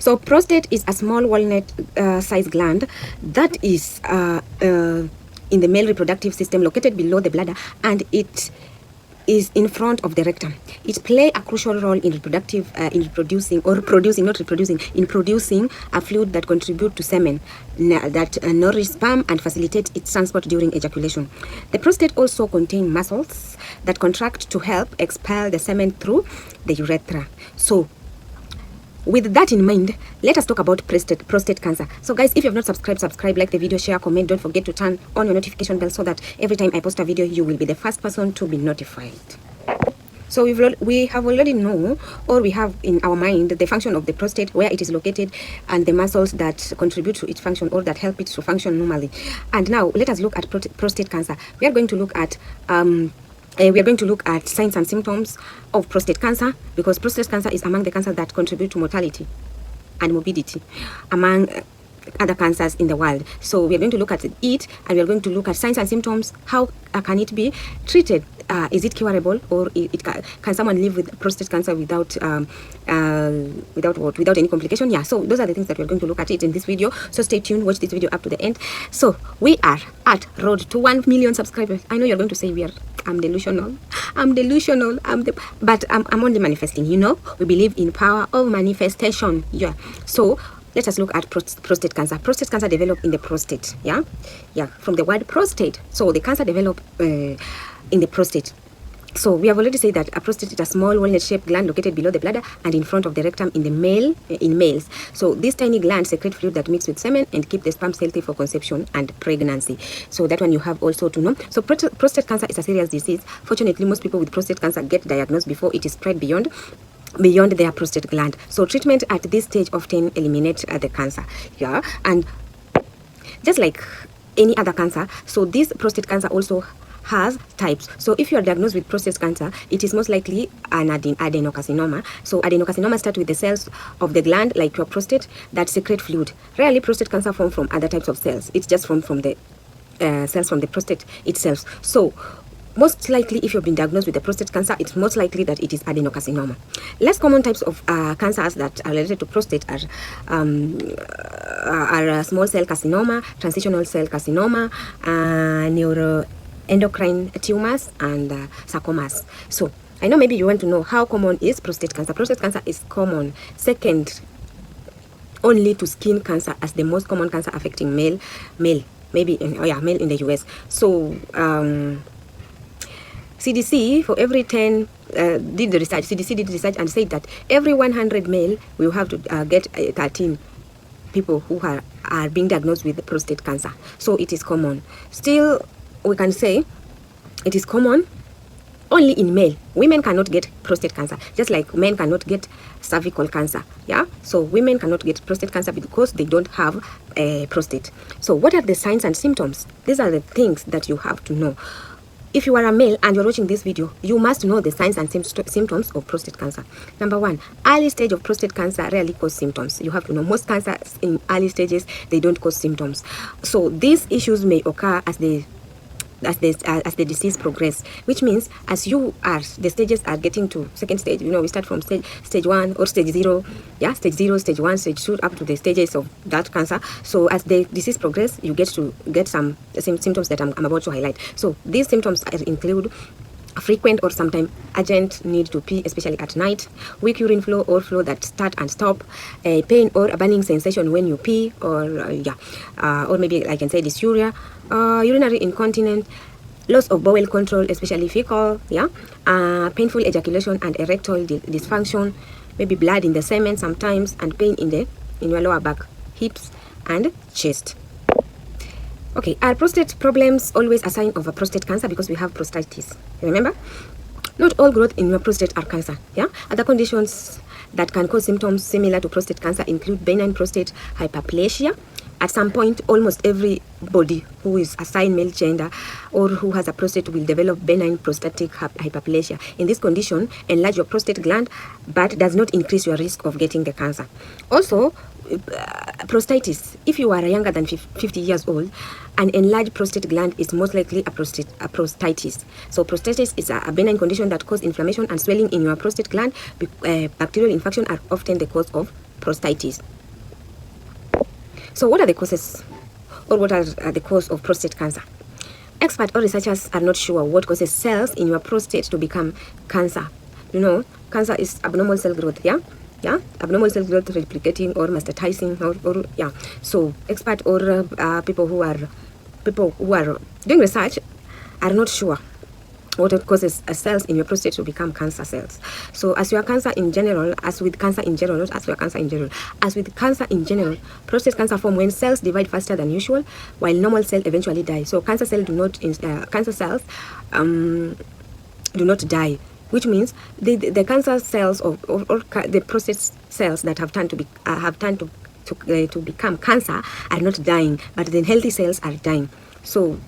So prostate is a small walnut size gland that is in the male reproductive system, located below the bladder, and it is in front of the rectum. It play a crucial role in producing a fluid that contribute to semen, that nourish sperm and facilitate its transport during ejaculation. The prostate also contains muscles that contract to help expel the semen through the urethra. So with that in mind, let us talk about prostate cancer. So guys, if you have not subscribe, like the video, share, comment. Don't forget to turn on your notification bell so that every time I post a video, you will be the first person to be notified. So we have already know, or we have in our mind, the function of the prostate, where it is located, and the muscles that contribute to its function or that help it to function normally. And now let us look at prostate cancer. We are going to look at signs and symptoms of prostate cancer, because prostate cancer is among the cancers that contribute to mortality and morbidity among other cancers in the world. So we are going to look at it, and we are going to look at signs and symptoms. How can it be treated? Is it curable, or can someone live with prostate cancer without any complication? Yeah, so those are the things that we're going to look at it in this video. So stay tuned, watch this video up to the end. So we are at road to 1 million subscribers. I know you're going to say I'm delusional, but I'm only manifesting. We believe in power of manifestation. Yeah, so let us look at prostate cancer. Prostate cancer develop in the prostate. Yeah, from the word prostate. So the cancer develop in the prostate. So we have already said that a prostate is a small walnut-shaped gland located below the bladder and in front of the rectum in males. So this tiny gland secrete fluid that mix with semen and keep the sperms healthy for conception and pregnancy. So that one you have also to know. So prostate cancer is a serious disease. Fortunately, most people with prostate cancer get diagnosed before it is spread beyond their prostate gland. So treatment at this stage often eliminates the cancer. Yeah, and just like any other cancer, so this prostate cancer also has types. So if you are diagnosed with prostate cancer, it is most likely an adenocarcinoma. So adenocarcinoma starts with the cells of the gland, like your prostate, that secrete fluid. Rarely prostate cancer forms from other types of cells. It's just from the cells from the prostate itself. So most likely, if you've been diagnosed with the prostate cancer, it's most likely that it is adenocarcinoma. Less common types of cancers that are related to prostate are small cell carcinoma, transitional cell carcinoma, neuroendocrine tumors, and sarcomas. So I know maybe you want to know how common is prostate cancer. Prostate cancer is common, second only to skin cancer as the most common cancer affecting male in the US. So CDC for every 10 did the research. CDC did research and said that every 100 male will have to get 13 people who are being diagnosed with prostate cancer. So it is common. Still, we can say it is common only in male. Women cannot get prostate cancer, just like men cannot get cervical cancer. Yeah, so women cannot get prostate cancer because they don't have a prostate. So what are the signs and symptoms? These are the things that you have to know. If you are a male and you're watching this video, you must know the signs and symptoms of prostate cancer. Number one, early stage of prostate cancer rarely cause symptoms. You have to know most cancers in early stages, they don't cause symptoms. So these issues may occur as the disease progress, which means the stages are getting to second stage. We start from stage 1 or stage 0. Yeah, stage 0, stage 1, stage 2, up to the stages of that cancer. So as the disease progress, you get some symptoms that I'm about to highlight. So these symptoms include frequent or sometimes urgent need to pee, especially at night, weak urine flow or flow that start and stop, pain or a burning sensation when you pee, or maybe I can say dysuria, urinary incontinence, loss of bowel control, especially fecal, painful ejaculation and erectile dysfunction, maybe blood in the semen sometimes, and pain in your lower back, hips, and chest. Okay, are prostate problems always a sign of a prostate cancer? Because we have prostatitis. Remember, not all growth in your prostate are cancer. Yeah, other conditions that can cause symptoms similar to prostate cancer include benign prostate hyperplasia. At some point, almost everybody who is assigned male gender or who has a prostate will develop benign prostatic hyperplasia. In this condition, enlarge your prostate gland, but does not increase your risk of getting the cancer. Also, prostatitis. If you are younger than 50 years old, an enlarged prostate gland is most likely a prostatitis. So prostatitis is a benign condition that causes inflammation and swelling in your prostate gland. Bacterial infection are often the cause of prostatitis. So what are the causes, or what are the cause of prostate cancer? Experts or researchers are not sure what causes cells in your prostate to become cancer. You know, cancer is abnormal cell growth, yeah? Yeah, abnormal cell growth replicating or metastasizing, or yeah. So experts or people who are doing research are not sure what causes cells in your prostate to become cancer cells. So as with cancer in general, prostate cancer form when cells divide faster than usual, while normal cells eventually die. So cancer cells do not die, which means the cancer cells or the prostate cells that have turned to become cancer are not dying, but the healthy cells are dying. So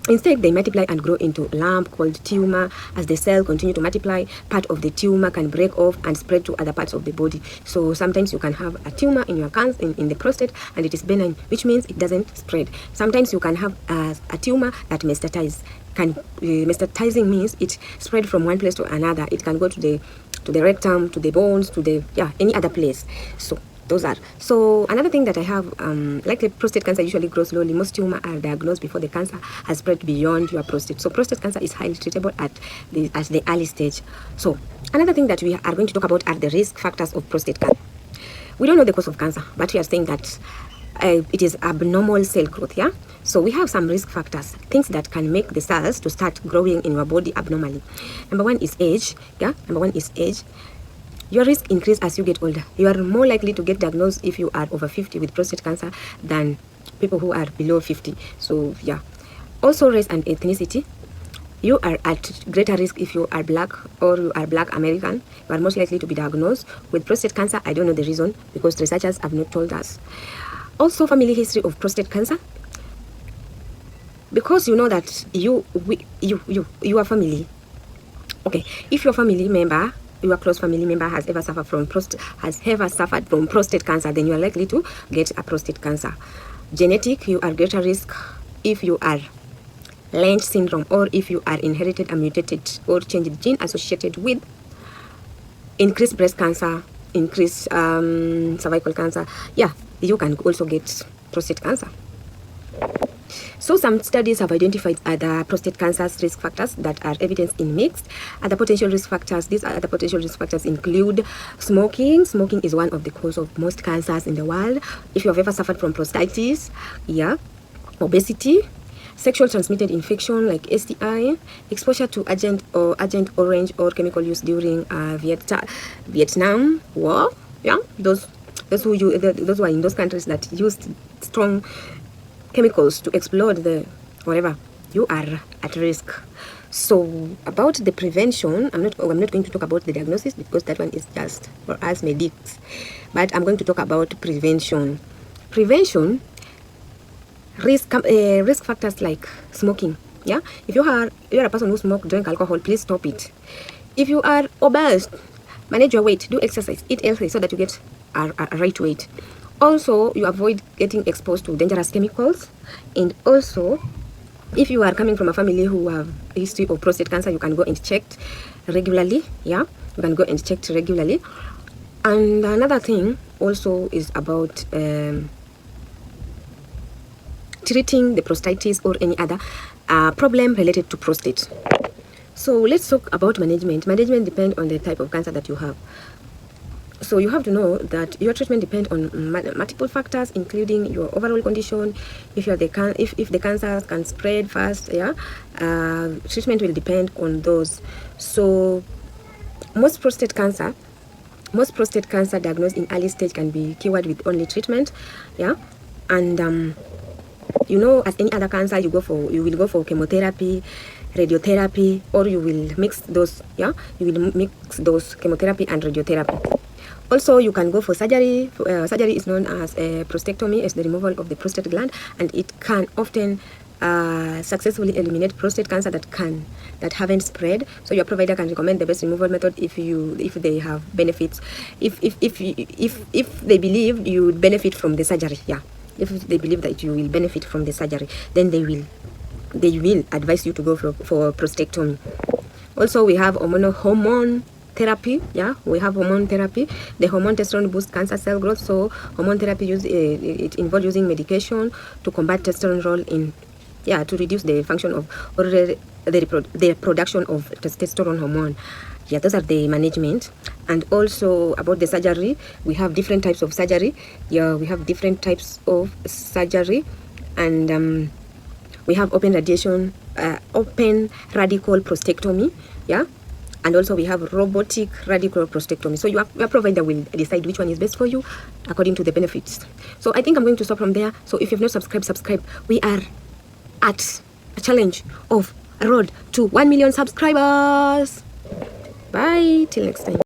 instead, they multiply and grow into a lump called tumor. As the cell continue to multiply, part of the tumor can break off and spread to other parts of the body. So sometimes you can have a tumor in your in the prostate and it is benign, which means it doesn't spread. Sometimes you can have a tumor that metastasizes. Metastasizing means it spread from one place to another. It can go to the rectum, to the bones, to any other place. So those are. So another thing that I have, like the prostate cancer usually grows slowly. Most tumors are diagnosed before the cancer has spread beyond your prostate. So prostate cancer is highly treatable at the early stage. So another thing that we are going to talk about are the risk factors of prostate cancer. We don't know the cause of cancer, but we are saying that it is abnormal cell growth, yeah? So we have some risk factors, things that can make the cells to start growing in your body abnormally. Number one is age, yeah? Number one is age. Your risk increases as you get older. You are more likely to get diagnosed if you are over 50 with prostate cancer than people who are below 50. So yeah. Also race and ethnicity. You are at greater risk if you are black or you are black American. You are most likely to be diagnosed with prostate cancer. I don't know the reason because researchers have not told us. Also family history of prostate cancer. Because you know that your family, okay, if your family member, your close family member has ever suffered from prostate cancer, then you are likely to get a prostate cancer. Genetic, you are greater risk if you are Lynch syndrome or if you are inherited a mutated or changed gene associated with increased breast cancer, increased cervical cancer. Yeah, you can also get prostate cancer. So some studies have identified other prostate cancer's risk factors that are evidenced in mixed. Other potential risk factors, these other potential risk factors include smoking. Smoking is one of the causes of most cancers in the world. If you have ever suffered from prostatitis, yeah, obesity, sexual transmitted infection like STI, exposure to Agent Orange or chemical use during Vietnam War, yeah, those who are in those countries that used strong chemicals to explode the whatever, you are at risk. So about the prevention, I'm not going to talk about the diagnosis because that one is just for us medics, but I'm going to talk about prevention. Risk factors like smoking, yeah. If you are a person who drink alcohol, please stop it. If you are obese, manage your weight, do exercise, eat healthy so that you get a right weight. Also, you avoid getting exposed to dangerous chemicals. And also, if you are coming from a family who have a history of prostate cancer, you can go and check regularly. Yeah, you can go and check regularly. And another thing also is about treating the prostatitis or any other problem related to prostate. So let's talk about management. Management depends on the type of cancer that you have. So you have to know that your treatment depends on multiple factors, including your overall condition. If the cancer can spread fast, yeah, treatment will depend on those. So most prostate cancer diagnosed in early stage can be cured with only treatment, yeah. And you know, as any other cancer, you will go for chemotherapy, radiotherapy, or you will mix those, yeah. You will mix those chemotherapy and radiotherapy. Also, you can go for surgery. Surgery is known as a prostatectomy, as the removal of the prostate gland, and it can often successfully eliminate prostate cancer that haven't spread. So your provider can recommend the best removal method if they have benefits. If they believe you would benefit from the surgery, yeah. If they believe that you will benefit from the surgery, then they will advise you to go for prostatectomy. Also, we have hormone therapy. Yeah, we have hormone therapy. The hormone testosterone boosts cancer cell growth. So hormone therapy it involves using medication to combat testosterone in to reduce the function of or the production of testosterone hormone. Yeah, those are the management. And also about the surgery, we have different types of surgery. Yeah, we have different types of surgery, and we have open radiation, open radical prostatectomy. Yeah, and also we have robotic radical prostatectomy. So your provider will decide which one is best for you according to the benefits. So I think I'm going to stop from there. So if you've not subscribed, subscribe. We are at a challenge of a road to 1 million subscribers. Bye till next time.